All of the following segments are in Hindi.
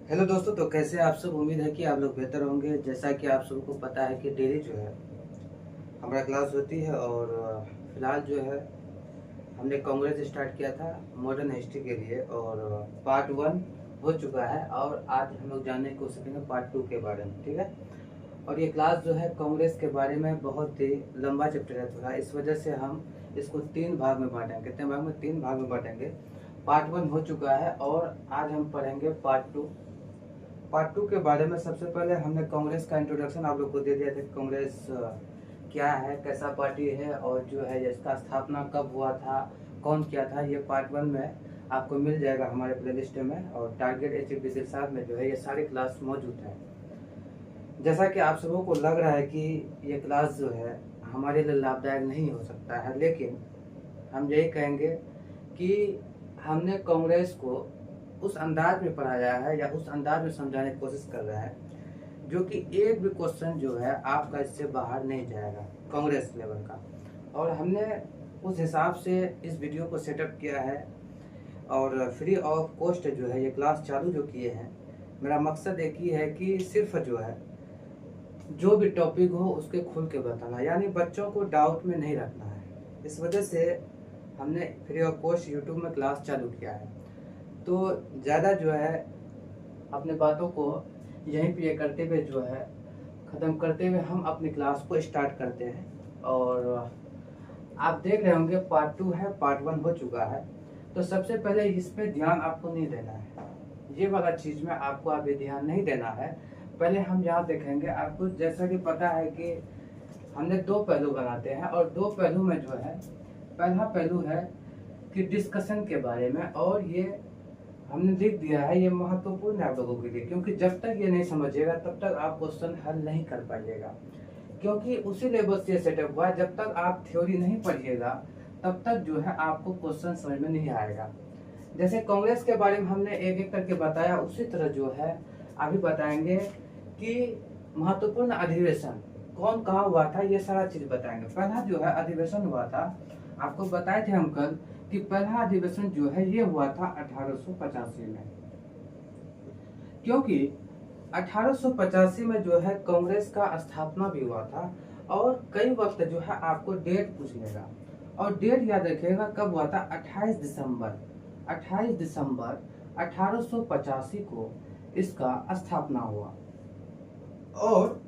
हेलो दोस्तों, तो कैसे आप सब। उम्मीद है कि आप लोग बेहतर होंगे। जैसा कि आप सबको पता है कि डेली जो है हमारा क्लास होती है और फिलहाल जो है हमने कांग्रेस स्टार्ट किया था मॉडर्न हिस्ट्री के लिए और पार्ट 1 हो चुका है और आज हम लोग जानने की कोशिश करेंगे पार्ट 2 के बारे में। ठीक है, और ये क्लास जो है कांग्रेस के बारे में बहुत ही लंबा चैप्टर है थोड़ा, इस वजह से हम इसको 3 भाग में बांटेंगे। कितने भाग में? 3 भाग में बांटेंगे। पार्ट 1 हो चुका है और आज हम पढ़ेंगे पार्ट 2। पार्ट 2 के बारे में सबसे पहले हमने कांग्रेस का इंट्रोडक्शन आप लोग को दे दिया था कि कांग्रेस क्या है, कैसा पार्टी है और जो है इसका स्थापना कब हुआ था, कौन किया था। ये पार्ट 1 में आपको मिल जाएगा हमारे प्लेलिस्ट में और टारगेट एचपी के साथ में जो है ये सारी क्लास मौजूद है। जैसा कि आप सबों को लग रहा है कि ये क्लास जो है हमारे लिए लाभदायक नहीं हो सकता है, लेकिन हम यही कहेंगे कि हमने कांग्रेस को उस अंदाज में पढ़ाया है या उस अंदाज में समझाने की कोशिश कर रहा है जो कि एक भी क्वेश्चन जो है आपका इससे बाहर नहीं जाएगा कांग्रेस लेवल का। और हमने उस हिसाब से इस वीडियो को सेटअप किया है और फ्री ऑफ कॉस्ट जो है ये क्लास चालू जो किए हैं। मेरा मकसद एक ही है कि सिर्फ जो है जो भी टॉपिक हो उसके खुल के बताना, यानी बच्चों को डाउट में नहीं रखना है। इस वजह से हमने फ्री ऑफ कॉस्ट यूट्यूब में क्लास चालू किया है। तो ज़्यादा जो है अपने बातों को यहीं पे करते हुए जो है ख़त्म करते हुए हम अपनी क्लास को स्टार्ट करते हैं। और आप देख रहे होंगे पार्ट 2 है, पार्ट 1 हो चुका है। तो सबसे पहले इस पे ध्यान आपको नहीं देना है, ये वाला चीज़ में आपको अभी ध्यान नहीं देना है। पहले हम यहाँ देखेंगे, आपको जैसा कि पता है कि हमने 2 पहलू बनाते हैं और 2 पहलू में जो है पहला पहलू है कि डिस्कशन के बारे में, और ये हमने लिख दिया है, ये महत्वपूर्ण है आप लोगों के लिए, क्योंकि जब तक ये नहीं समझिएगा तब तक आप क्वेश्चन हल नहीं कर पाइएगा। क्योंकि उसी लेवल से सेटअप हुआ है, जब तक आप थ्योरी नहीं पढ़िएगा तब तक जो है आपको क्वेश्चन समझ में नहीं आएगा। जैसे कांग्रेस के बारे में हमने एक एक करके बताया, उसी तरह जो है अभी बताएंगे कि महत्वपूर्ण अधिवेशन कौन कहाँ हुआ था, ये सारा चीज बताएंगे। पहला जो है अधिवेशन हुआ था, आपको बताए थे हम कल कि पहला अधिवेशन जो है ये हुआ था 1885 में, क्योंकि 1885 में जो है कांग्रेस का स्थापना भी हुआ था। और कई वक्त जो है आपको डेट पूछ लेगा और डेट याद रखिएगा कब हुआ था, 28 दिसंबर 1885 को इसका स्थापना हुआ। और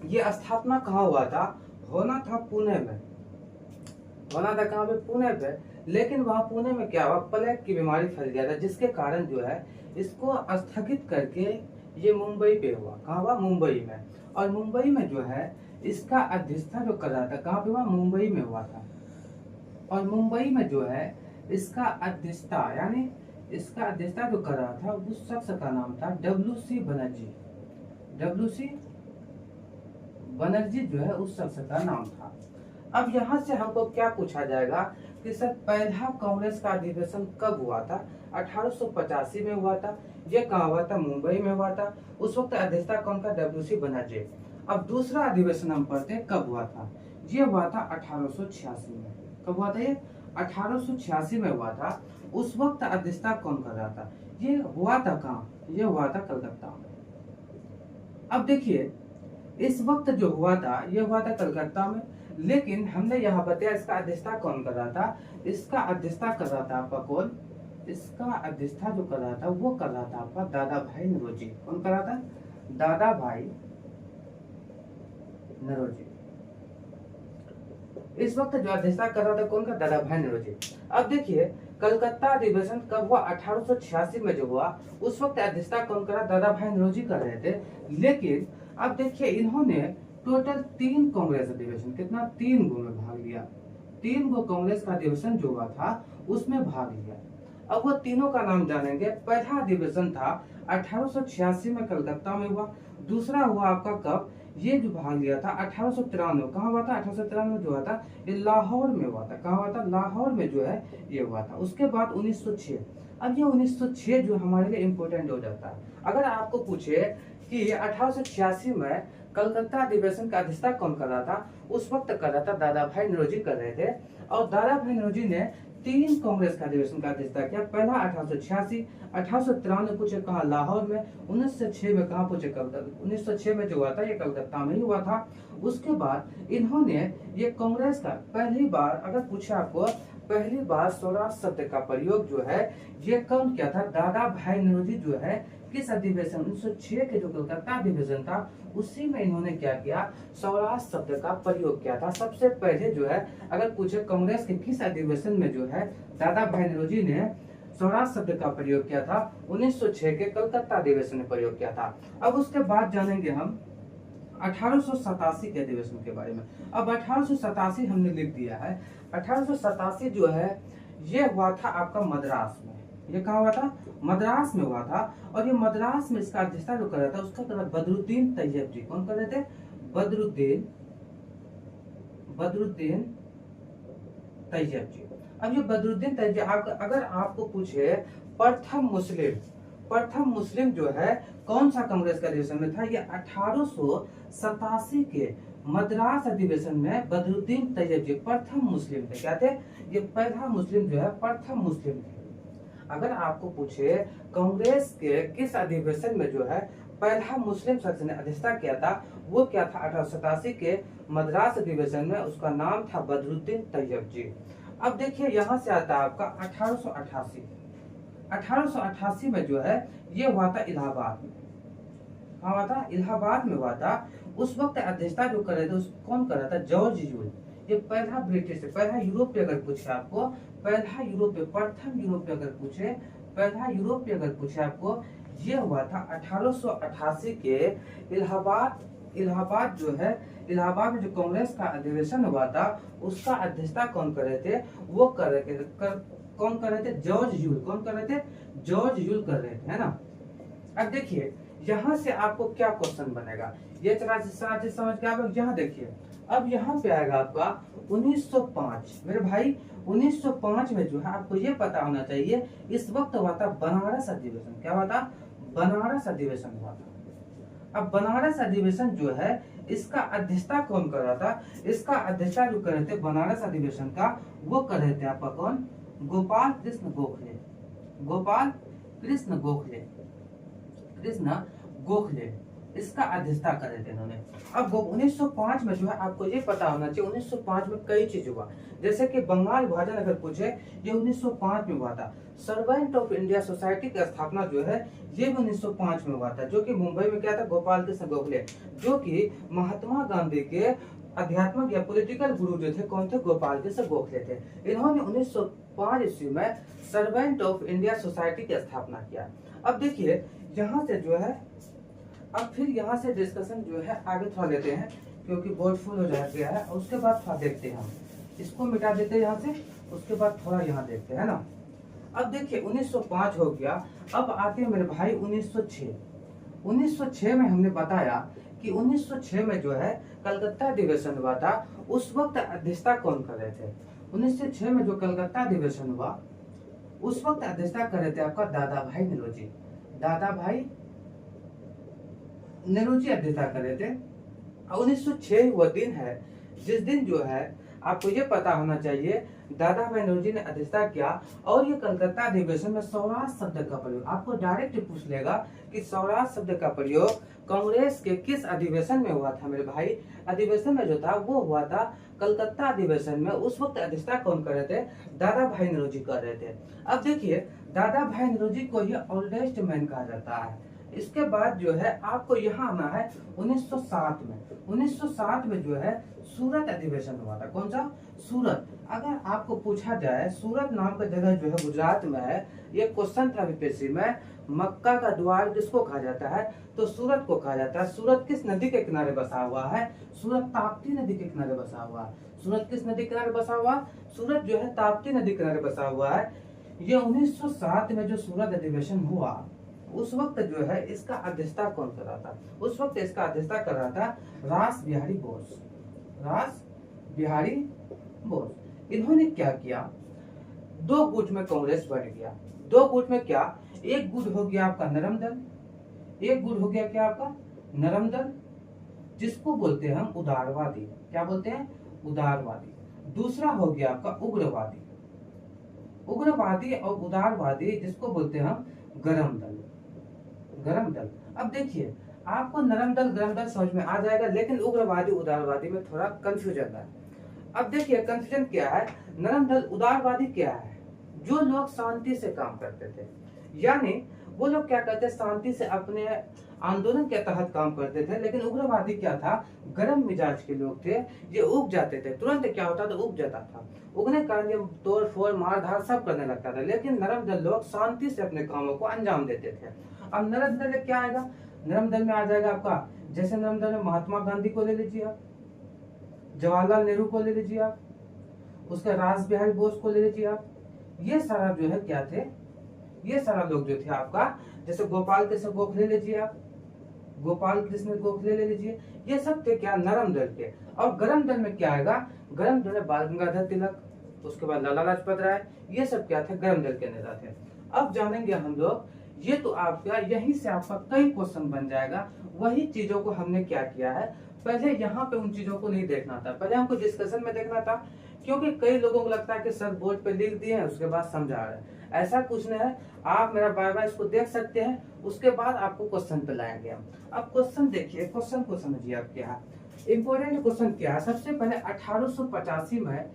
ये स्थापना कहाँ हुआ था? होना था पुणे में, होना था कहाँ पे? पुणे पे। लेकिन वहाँ पुणे में क्या हुआ, प्लेग की बीमारी फैल गया था, जिसके कारण जो है इसको स्थगित करके ये मुंबई पे हुआ। कहाँ हुआ? मुंबई में। और मुंबई में जो है इसका अध्यक्षता जो कर रहा था, कहाँ पे हुआ? मुंबई में हुआ था। और मुंबई में जो है इसका अध्यक्षता, यानी इसका अध्यक्षता जो कर रहा था उस शख्स का नाम था WC बनर्जी। WC बनर्जी जो है उस शख्स का नाम था। अब यहाँ से हमको क्या पूछा जाएगा कि सर पहला कांग्रेस का अधिवेशन कब हुआ था? 1885 में हुआ था। ये कहाँ हुआ था? मुंबई में हुआ था। उस वक्त अध्यक्षता कौन का? WC बनर्जी। अब दूसरा अधिवेशन हम पढ़ते हैं कब हुआ था। ये हुआ था 1886 में। कब हुआ था ये? 1886 में हुआ था। उस वक्त अध्यक्षता कौन कर रहा था? ये हुआ था कहाँ? ये हुआ था कलकत्ता में। अब देखिए इस वक्त जो हुआ था ये हुआ था कलकत्ता में, लेकिन हमने यहाँ बताया इसका अध्यक्षता कौन कर रहा था। इसका अध्यक्षता कर रहा था आपका कौन? इसका अध्यक्षता जो कर रहा था वो कर रहा था आपका दादा भाई नौरोजी। कौन कर रहा था? दादा भाई नौरोजी। इस वक्त जो अध्यक्षता कर रहा था कौन का? दादा भाई नौरोजी। अब देखिए कलकत्ता अधिवेशन कब हुआ? 1886 में जो हुआ उस वक्त अध्यक्षता कौन कर रहा? दादा भाई नौरोजी कर रहे थे। लेकिन अब देखिए इन्होंने टोटल 3 कांग्रेस अधिवेशन, कितना? 3 गो में भाग लिया। 3 गो कांग्रेस का अधिवेशन जो हुआ था उसमें भाग लिया। अब वो तीनों का नाम जानेंगे। पहला अधिवेशन था 1886 में कलकत्ता में हुआ। दूसरा हुआ आपका कब? ये जो भाग लिया था 1893। कहाँ हुआ था? 1893 जो हुआ था ये लाहौर में हुआ था। कहाँ हुआ था? लाहौर में जो है ये हुआ था। उसके बाद 1906। अब ये 1906 जो हमारे लिए इम्पोर्टेंट हो जाता है। अगर आपको पूछे कि 1886 में कलकत्ता अधिवेशन का अध्यक्षता कौन कर रहा था, उस वक्त कर रहा था दादा भाई नौरोजी कर रहे थे। और दादा भाई नौरोजी ने तीन कांग्रेस का अधिवेशन का अध्यक्षता किया। पहला 1886, 1893 पूछे कहा लाहौर में, 1906 में कहा पूछे कलकत्ता। 1906 में जो हुआ था ये कलकत्ता में ही हुआ था। उसके बाद इन्होंने ये कांग्रेस का पहली बार, अगर पूछे आपको, पहली बार स्वराज शब्द का प्रयोग जो है ये कौन किया था? दादा भाई नौरोजी जो है किस अधिवेशन, 1906 के जो कलकत्ता अधिवेशन था उसी में इन्होंने क्या किया? स्वराज शब्द का प्रयोग किया था। सबसे पहले जो है अगर पूछे कांग्रेस के किस अधिवेशन में जो है दादा भाई नौरोजी ने स्वराज शब्द का प्रयोग किया था? 1906 के कलकत्ता अधिवेशन में प्रयोग किया था। अब उसके बाद जानेंगे हम 1887 के अधिवेशन के बारे में। अब 1887 हमने लिख दिया है। 1887 जो है ये हुआ था आपका मद्रास में। ये कहा हुआ था? मद्रास में हुआ था। और ये मद्रास में इसका अध्यक्षता जो कर रहा था उसका नाम बदरुद्दीन तैयब जी। कौन कर रहे थे? बदरुद्दीन तैयब जी। अब ये बदरुद्दीन तैयब जी, अगर आपको पूछे प्रथम मुस्लिम जो है कौन सा कांग्रेस का अधिवेशन में था? ये 1887 के मद्रास अधिवेशन में बदरुद्दीन तैयब जी प्रथम मुस्लिम थे। क्या थे? ये पहला मुस्लिम जो है प्रथम मुस्लिम थे। अगर आपको पूछे कांग्रेस के किस अधिवेशन में जो है पहला मुस्लिम शख्स ने अध्यक्षता किया था, वो क्या था? 1887 के मद्रास अधिवेशन में, उसका नाम था बदरुद्दीन तैयब जी। अब देखिए यहाँ से आता है आपका 1888। 1888 में जो है ये हुआ था इलाहाबाद में। कहाँ हुआ था? इलाहाबाद में हुआ था। उस वक्त अध्यक्षता जो कर रहे थे कौन कर रहा था? George Yule. ये पहला ब्रिटिश, पहला यूरोपीय अगर पूछे आपको, पहला यूरोपीय, प्रथम यूरोपीय अगर पूछे, पहला यूरोपीय अगर पूछे आपको, ये हुआ था 1888 के इलाहाबाद जो है, इलाहाबाद में जो कांग्रेस का अधिवेशन हुआ था उसका अध्यक्षता कौन कर रहे थे? वो कर रहे थे कौन कर रहे थे? George Yule. कौन कर रहे थे? जॉर्ज यूल कर रहे थे, है ना। अब देखिए यहाँ से आपको क्या क्वेश्चन बनेगा, ये समझ के आप यहाँ देखिए। अब यहाँ पे आएगा आपका 1905। मेरे भाई 1905 में जो है आपको ये पता होना चाहिए इस वक्त हुआ था बनारस अधिवेशन। क्या हुआ था? बनारस अधिवेशन हुआ था। अब बनारस अधिवेशन जो है इसका अध्यक्षता कौन कर रहा था? इसका अध्यक्षता जो कर रहे थे बनारस अधिवेशन का, वो कर रहे थे आपका कौन? गोपाल कृष्ण गोखले। गोपाल कृष्ण गोखले इसका अध्यक्षता कर रहे थे इन्होंने। अब 1905 में जो है आपको ये पता होना चाहिए 1905 में कई चीज हुआ। जैसे कि बंगाल विभाजन अगर पूछे, ये 1905 में हुआ था। सर्वेंट ऑफ इंडिया सोसाइटी की स्थापना जो है ये भी 1905 में हुआ था, जो कि मुंबई में क्या था? गोपाल कृष्ण गोखले, जो कि महात्मा गांधी के आध्यात्मिक या पॉलिटिकल गुरु जो थे कौन थे? गोपाल कृष्ण गोखले थे। इन्होंने 1905 ईस्वी में सर्वेंट ऑफ इंडिया सोसाइटी की स्थापना किया। अब देखिए यहाँ से जो है, अब फिर यहाँ से डिस्कशन जो है आगे थोड़ा लेते हैं क्योंकि बोर्ड फुल हो गया है। उसके बाद थोड़ा देखते हैं, हम इसको मिटा देते हैं यहाँ से, उसके बाद थोड़ा यहाँ देखते हैं ना। अब देखिए 1905 हो गया। अब आते हैं मेरे भाई 1906। 1906 में हमने बताया कि 1906 में जो है कलकत्ता अधिवेशन हुआ था। उस वक्त अध्यक्षता कौन कर रहे थे? 1906 में जो कलकत्ता अधिवेशन हुआ उस वक्त अध्यक्षता कर रहे थे आपका दादा भाई नौरोजी। दादा भाई नौरोजी अध्यक्षता कर रहे थे। 1906 वो दिन है जिस दिन जो है आपको ये पता होना चाहिए दादा भाई नौरोजी ने अध्यक्षता किया। और ये कलकत्ता अधिवेशन में स्वराज शब्द का प्रयोग आपको डायरेक्ट पूछ लेगा कि स्वराज शब्द का प्रयोग कांग्रेस के किस अधिवेशन में हुआ था? मेरे भाई अधिवेशन में जो था वो हुआ था कलकत्ता अधिवेशन में। उस वक्त अध्यक्षता कौन कर रहे थे? दादा भाई नौरोजी कर रहे थे। अब देखिए दादा भाई नौरोजी को ये ओल्डेस्ट मैन कहा जाता है। इसके बाद जो है आपको यहाँ आना है 1907 में। 1907 में जो है सूरत अधिवेशन हुआ था। कौन सा? सूरत। अगर आपको पूछा जाए सूरत नाम का जगह जो है गुजरात में है, ये क्वेश्चन था बीपीएससी में, मक्का का द्वार किसको कहा जाता है? तो सूरत को कहा जाता है। सूरत किस नदी के किनारे बसा हुआ है? सूरत ताप्ती नदी के किनारे बसा हुआ है। सूरत किस नदी के किनारे बसा हुआ? सूरत जो है ताप्ती नदी के किनारे बसा हुआ है। ये 1907 में जो सूरत अधिवेशन हुआ उस वक्त जो है इसका अध्यक्षता कौन कर रहा था? उस वक्त इसका अध्यक्षता कर रहा था रास बिहारी बोस। रास बिहारी बोस। इन्होंने क्या किया? दो गुट में कांग्रेस बढ़ गया। दो गुट में क्या? एक गुट हो गया आपका नरम दल, एक गुट हो गया क्या आपका? नरम दल, जिसको बोलते हैं हम उदारवादी। क्या बोलते हैं? उदारवादी। दूसरा हो गया आपका उग्रवादी। उग्रवादी और उदारवादी जिसको बोलते हैं हम गरम दल। गरम दल, अब देखिए आपको नरम दल गरम दल समझ में आ जाएगा, लेकिन उग्रवादी उदारवादी में थोड़ा कंफ्यूजन है। अब देखिए कंफ्यूजन क्या है, नरम दल उदारवादी क्या है, जो लोग शांति से काम करते थे, यानी वो लोग क्या करते, शांति से अपने आंदोलन के तहत काम करते थे। लेकिन उग्रवादी क्या था, गर्म मिजाज के लोग थे, ये उग जाते थे, तुरंत क्या होता था, उग जाता था, उगने के कारण ये तोड़ फोड़ मार धाड़ सब करने लगता था। लेकिन नरम दल लोग शांति से अपने कामों को अंजाम देते थे। अब नरम दल में क्या आएगा, नरम दल में आ जाएगा आपका, जैसे नरम दल में महात्मा गांधी को ले लीजिए आप, जवाहरलाल नेहरू को ले लीजिए आप, उसके रास बिहारी बोस को ले लीजिए आप, ये सारा जो है क्या थे, ये सारा लोग जो थे आपका, जैसे गोपाल कृष्ण गोखले लीजिए आप, गोपाल कृष्ण गोखले ले लीजिए, ये सब थे क्या, नरम दल के। और गरम दल में क्या आएगा, गरम दल में बाल गंगाधर तिलक, उसके बाद लाला लाजपत राय, ये सब क्या थे, गरम दल के नेता थे। अब जानेंगे हम लोग, ये तो आपका यहीं से आपका कई क्वेश्चन बन जाएगा। वही चीजों को हमने क्या किया है, पहले यहाँ पे उन चीजों को नहीं देखना था, पहले हमको डिस्कशन में देखना था, क्योंकि कई लोगों को लगता है कि सर बोर्ड पे लिख दिए हैं उसके बाद समझा रहे हैं, ऐसा कुछ नहीं है। आप मेरा बार बार इसको देख सकते हैं, उसके बाद आपको क्वेश्चन पे लाएंगे हम। अब क्वेश्चन देखिए, क्वेश्चन को समझिए आप क्या है, इंपॉर्टेंट क्वेश्चन क्या है। सबसे पहले 1885 में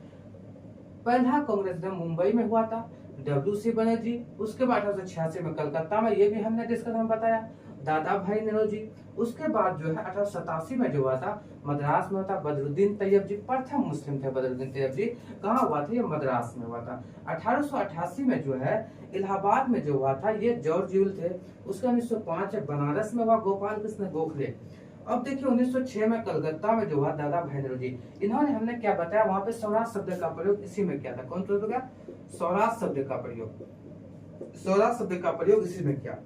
पहला कांग्रेस डे मुंबई में हुआ था, WC बनर्जी। उसके बाद 1886 में कलकत्ता में, ये भी हमने डिस्कशन में बताया, दादा भाई नेहरू। उसके बाद जो है 1887 में जो हुआ था मद्रास में हुआ था, बदरुद्दीन तैयब जी प्रथम मुस्लिम थे। बदरुद्दीन तैयब जी कहाँ हुआ था, ये मद्रास में हुआ था। 1888 में जो है इलाहाबाद में जो हुआ था, ये जॉर्ज यूल थे। उसका 1905 बनारस में हुआ गोपाल कृष्ण गोखले। अब देखिए 1906 में कलकत्ता में जो हुआ दादा भाई नेहरू जी, इन्होंने हमने क्या बताया, वहां पे स्वराज शब्द का प्रयोग इसी में किया था। कौन सा हो गया, स्वराज शब्द का प्रयोग, स्वराज शब्द का प्रयोग इसी में किया।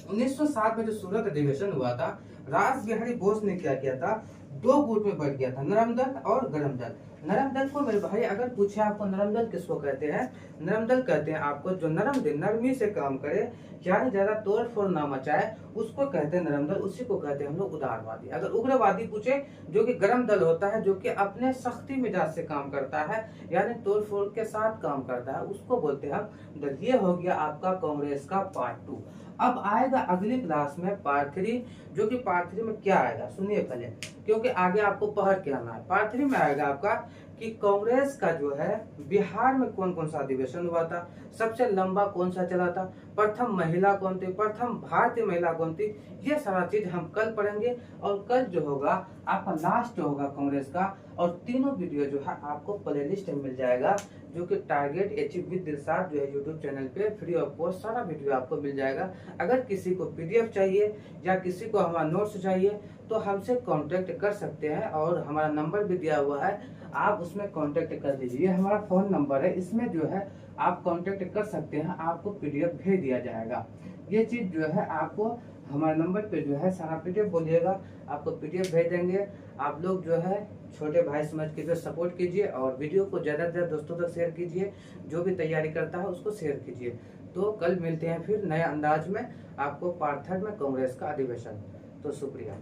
1907 में जो सूरत अधिवेशन हुआ था, रास बिहारी बोस ने क्या किया था, दो गुट में बढ़ गया था, नरम दल और गरम दल। नरम दल को मेरे भाई अगर पूछे आपको नरम दल किसको कहते हैं, नरम दल कहते हैं आपको जो नरम दिल नरमी से काम करे, यानी ज्यादा तोड़ फोड़ ना मचाए, उसको कहते हैं नरम दल, उसी को कहते हैं हम लोग उदारवादी। अगर उग्रवादी पूछे, जो कि गरम दल होता है, जो कि अपने सख्ती मिजाज से काम करता है, यानी तोड़ फोड़ के साथ काम करता है, उसको बोलते हैं हम दल। ये हो गया आपका कांग्रेस का पार्ट 2। अब आएगा अगली क्लास में पार्ट 3, जो कि पार्ट 3 में क्या आएगा सुनिए पहले, क्योंकि आगे आपको पढ़ के आना है। पार्ट 3 में आएगा आपका कि कांग्रेस का जो है बिहार में कौन कौन सा अधिवेशन हुआ था, सबसे लंबा कौन सा चला था, प्रथम महिला कौन थी, प्रथम भारतीय महिला कौन थी, ये सारा चीज हम कल पढ़ेंगे। और कल जो होगा आपका लास्ट होगा कांग्रेस का, और तीनों वीडियो जो है आपको प्लेलिस्ट में मिल जाएगा, जो कि टारगेट अचीव विद दिलशाद जो है यूट्यूब चैनल पे फ्री ऑफ कॉस्ट सारा वीडियो आपको मिल जाएगा। अगर किसी को PDF चाहिए या किसी को हमारा नोट्स चाहिए तो हमसे कांटेक्ट कर सकते हैं, और हमारा नंबर भी दिया हुआ है, आप उसमें कांटेक्ट कर लीजिए। हमारा फोन नंबर है, इसमें जो है आप कांटेक्ट कर सकते हैं, आपको PDF भेज दिया जाएगा। ये चीज जो है आपको हमारे नंबर पे जो है सारा PDF बोलिएगा, आपको PDF भेज देंगे। आप लोग जो है छोटे भाई समझ के जो सपोर्ट कीजिए, और वीडियो को ज्यादा से ज्यादा दोस्तों तक शेयर कीजिए, जो भी तैयारी करता है उसको शेयर कीजिए। तो कल मिलते हैं फिर नए अंदाज में, आपको पार्ट 3 में कांग्रेस का अधिवेशन। तो शुक्रिया।